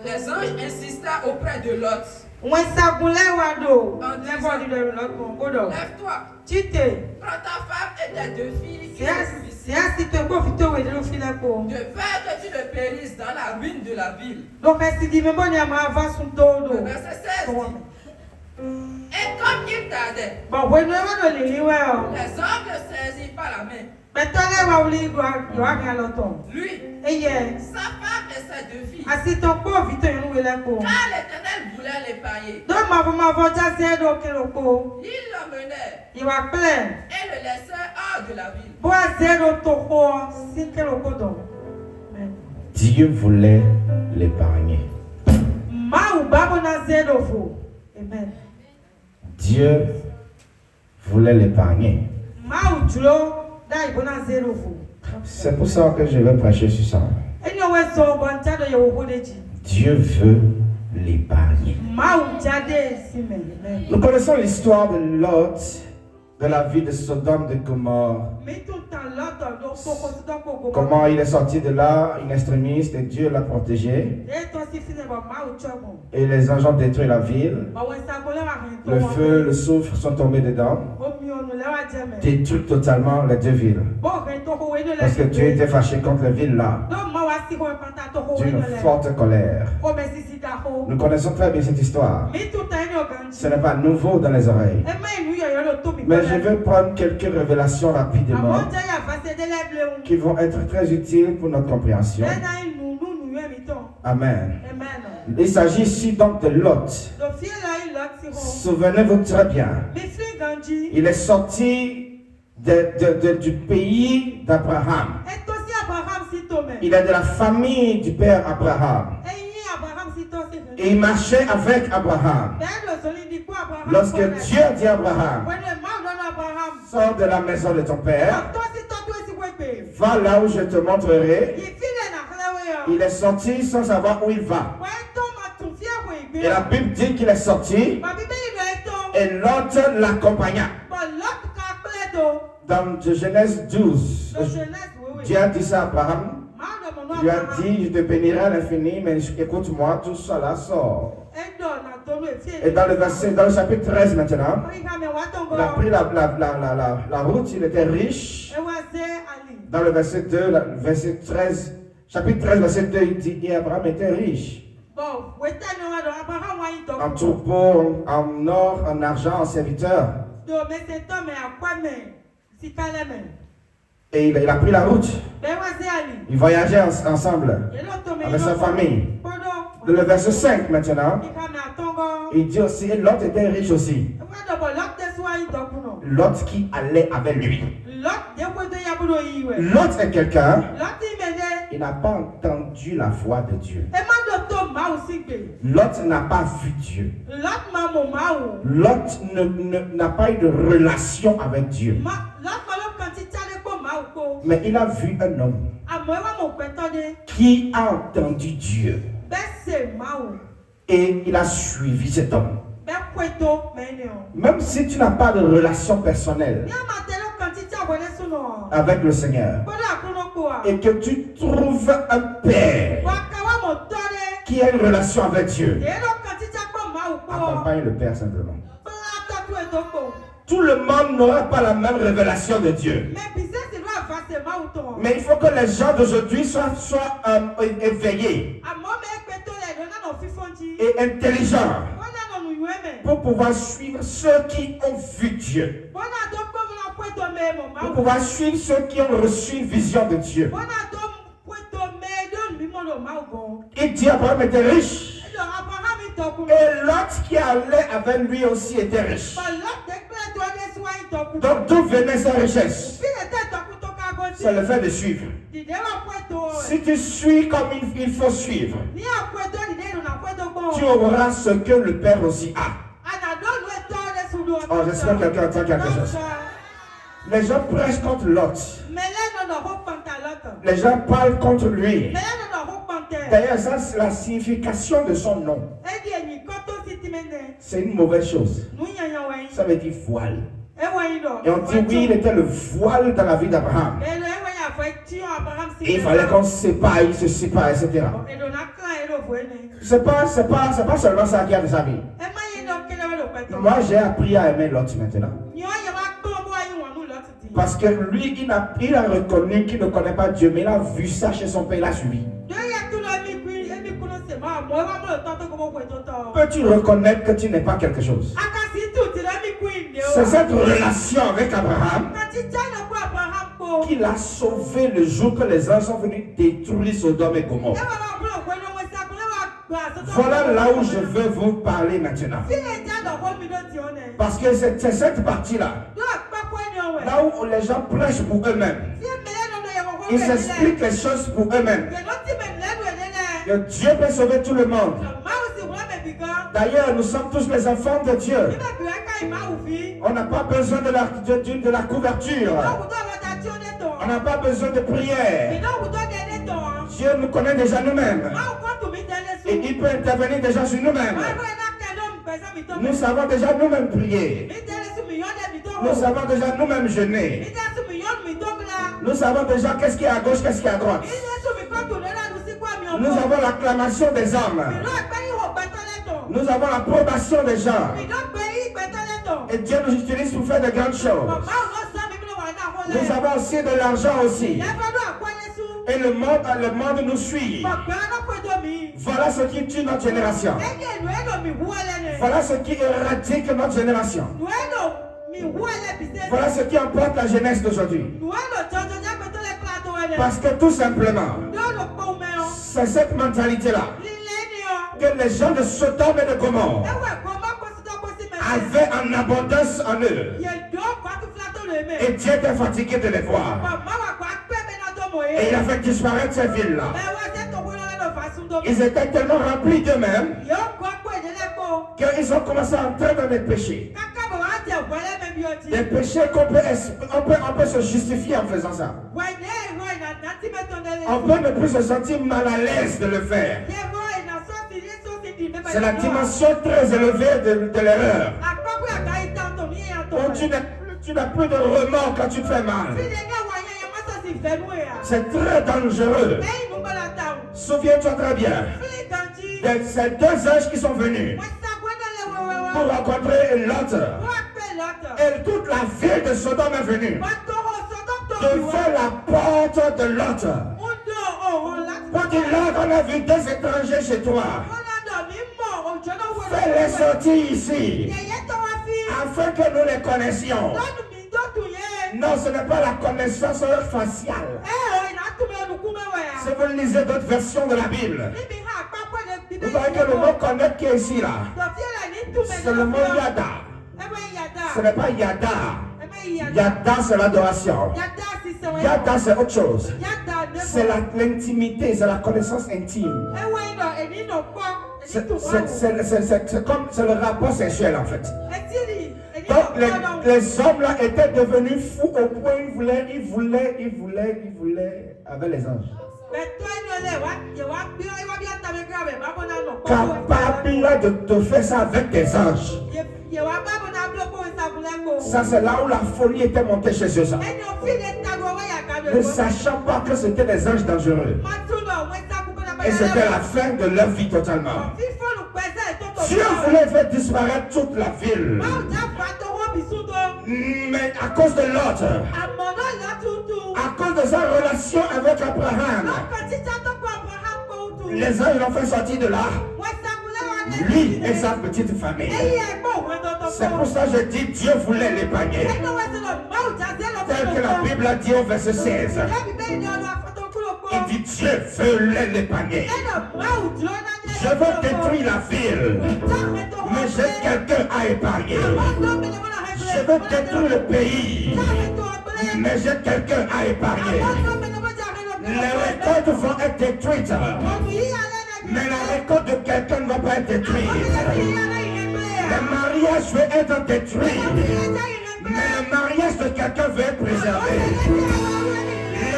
Les anges insistaient auprès de Lot. Lève-toi. Prends ta femme et tes 2 filles qui sont ici. De peur que tu ne périsses dans la ruine de la ville. Le verset 16 dit. Et comme il tardait, les hommes le saisirent par la main. Lui, sa femme et ses 2 filles. Car l'Éternel voulait l'épargner. Il l'emmenait et le laissait hors de la ville. Dieu voulait l'épargner. Dieu voulait l'épargner. C'est pour ça que je vais prêcher sur ça. Dieu veut l'épargner. Nous connaissons l'histoire de Lot, de la vie de Sodome de Gomorrhe. Comment il est sorti de là, une extrémiste, et Dieu l'a protégé. Et les anges ont détruit la ville. Le feu, le soufre sont tombés dedans. Détruit totalement les 2 villes. Parce que Dieu était fâché contre les villes là. D'une forte colère. Nous connaissons très bien cette histoire. Ce n'est pas nouveau dans les oreilles. Mais je vais prendre quelques révélations rapidement qui vont être très utiles pour notre compréhension. Amen. Il s'agit ici donc de Lot. Souvenez-vous très bien. Il est sorti du pays d'Abraham. Il est de la famille du père Abraham. Et il marchait avec Abraham. Lorsque Dieu dit à Abraham, sors de la maison de ton père, va là où je te montrerai. Il est sorti sans savoir où il va. Et la Bible dit qu'il est sorti et Lot l'accompagna. Dans Genèse 12, Dieu a dit ça à Abraham. Il lui a dit, je te bénirai à l'infini, mais écoute-moi, tout cela sort. Et dans le chapitre 13 maintenant, il a pris la route, il était riche. Dans le verset 2, verset 13, chapitre 13, verset 2, il dit qu'Abraham était riche. En troupeaux, en or, en argent, en serviteurs. Et il a pris la route. Il voyageait ensemble avec sa famille. Dans le verset 5 maintenant, il dit aussi, et Lot était riche aussi. Lot qui allait avec lui. Lot est quelqu'un, il n'a pas entendu la voix de Dieu. Lot n'a pas vu Dieu. Lot n'a pas eu de relation avec Dieu. Mais il a vu un homme qui a entendu Dieu. Et il a suivi cet homme. Même si tu n'as pas de relation personnelle avec le Seigneur et que tu trouves un père qui a une relation avec Dieu, accompagne le père simplement. Tout le monde n'aura pas la même révélation de Dieu. Mais il faut que les gens d'aujourd'hui soient éveillés et intelligents pour pouvoir suivre ceux qui ont vu Dieu. Pour pouvoir suivre ceux qui ont reçu une vision de Dieu. Il dit Abraham était riche. Et Lot qui allait avec lui aussi était riche. Donc d'où venait sa richesse? C'est le fait de suivre. Si tu suis comme il faut suivre, tu auras ce que le Père aussi a. Oh, j'espère que quelqu'un entend quelque chose. Les gens prêchent contre Lot. Les gens parlent contre lui. D'ailleurs, ça c'est la signification de son nom. C'est une mauvaise chose. Ça veut dire voile. Et on dit oui, il était le voile dans la vie d'Abraham. Il fallait qu'on se sépare, etc. C'est pas seulement ça qui a de sa vie. Moi, j'ai appris à aimer l'autre maintenant. Parce que lui, il a reconnu qu'il ne connaît pas Dieu, mais il a vu ça chez son père, il a suivi. Peux-tu reconnaître que tu n'es pas quelque chose? C'est cette relation avec Abraham qui l'a sauvé le jour que les anges sont venus détruire Sodome et Gomorrhe. Voilà là où je veux vous parler maintenant. Parce que c'est cette partie-là. Là où les gens prêchent pour eux-mêmes. Ils s'expliquent les choses pour eux-mêmes. Que Dieu peut sauver tout le monde. D'ailleurs, nous sommes tous les enfants de Dieu. On n'a pas besoin de la couverture. On n'a pas besoin de prière. Dieu nous connaît déjà nous-mêmes. Et il peut intervenir déjà sur nous-mêmes. Nous savons déjà nous-mêmes prier. Nous savons déjà nous-mêmes jeûner. Nous savons déjà qu'est-ce qui est à gauche, qu'est-ce qui est à droite. Nous avons l'acclamation des hommes. Nous avons l'approbation des gens. Et Dieu nous utilise pour faire de grandes choses. Nous avons aussi de l'argent aussi. Et le monde nous suit. Voilà ce qui tue notre génération. Voilà ce qui éradique notre génération. Voilà ce qui emporte la jeunesse d'aujourd'hui. Parce que tout simplement, c'est cette mentalité-là que les gens de Sodome et de Gomorrhe avaient en abondance en eux. Et Dieu était fatigué de les voir. Et il a fait disparaître ces villes-là. Ils étaient tellement remplis d'eux-mêmes qu'ils ont commencé à entrer dans des péchés. Des péchés on peut se justifier en faisant ça. On peut ne plus se sentir mal à l'aise de le faire. C'est la dimension très élevée de l'erreur. Tu n'as plus de remords quand tu te fais mal. C'est très dangereux. Souviens-toi très bien. Ces deux anges qui sont venus pour rencontrer l'autre. Et toute la ville de Sodome est venue devant la porte de l'autre. Pour dire, là, on a vu deux étrangers chez toi. Fais-les sortir ici, afin que nous les connaissions. Non, ce n'est pas la connaissance faciale. Si vous lisez d'autres versions de la Bible, vous voyez que le mot connaître qui est ici, là, c'est le mot yada. Ce n'est pas yada. Yada, c'est l'adoration. Yada, c'est autre chose. C'est l'intimité, c'est la connaissance intime. C'est le rapport sexuel en fait. Donc les hommes là étaient devenus fous au point ils voulaient avec les anges. Capable de te faire ça avec des anges. Ça c'est là où la folie était montée chez eux. Ne sachant pas que c'était des anges dangereux. Et c'était la fin de leur vie totalement. Dieu voulait faire disparaître toute la ville. Mais à cause de l'autre, à cause de sa relation avec Abraham, les anges l'ont fait sortir de là. Lui et sa petite famille. C'est pour ça que je dis Dieu voulait l'épargner. Tel que la Bible a dit au verset 16. Il dit Dieu veut l'épargner. Je veux détruire la ville, mais j'ai quelqu'un à épargner. Je veux détruire le pays, mais j'ai quelqu'un à épargner. Les récoltes vont être détruites, mais la récolte de quelqu'un ne va pas être détruite. Le mariage veut être détruit, mais le mariage de quelqu'un veut être préservé.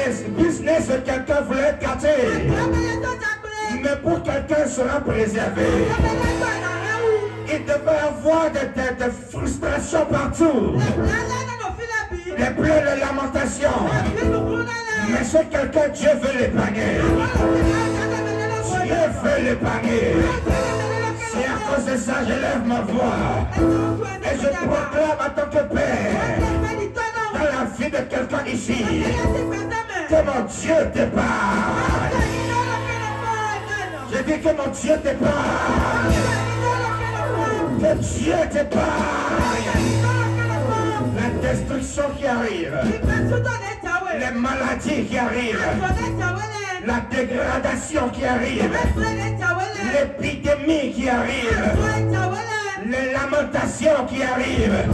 Les business de quelqu'un veut être gâté, mais pour quelqu'un sera préservé. Il devait avoir des frustrations partout, des pleurs de lamentation. Mais c'est quelqu'un, Dieu veut l'épargner. Dieu veut l'épargner. C'est à cause de ça que je lève ma voix. Et je proclame en tant que père, dans la vie de quelqu'un ici, que mon Dieu t'épargne. Je dis que mon Dieu t'épargne. Que Dieu t'épargne. La destruction qui arrive, les maladies qui arrivent, la dégradation qui arrive, l'épidémie qui arrive, les lamentations qui arrivent.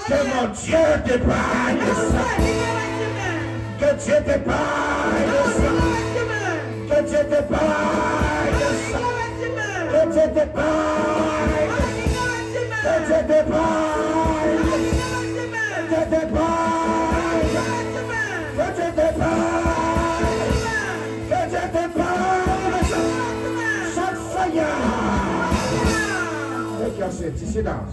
Que mon Dieu t'épargne ça. Que Dieu t'épargne ça. Que Dieu t'épargne ça. Que Dieu t'épargne. Que Dieu t'épargne. Que Dieu t'épargne. Que Dieu t'épargne. Que Dieu t'épargne. Chaque faillard. Look, y'all said, sit down.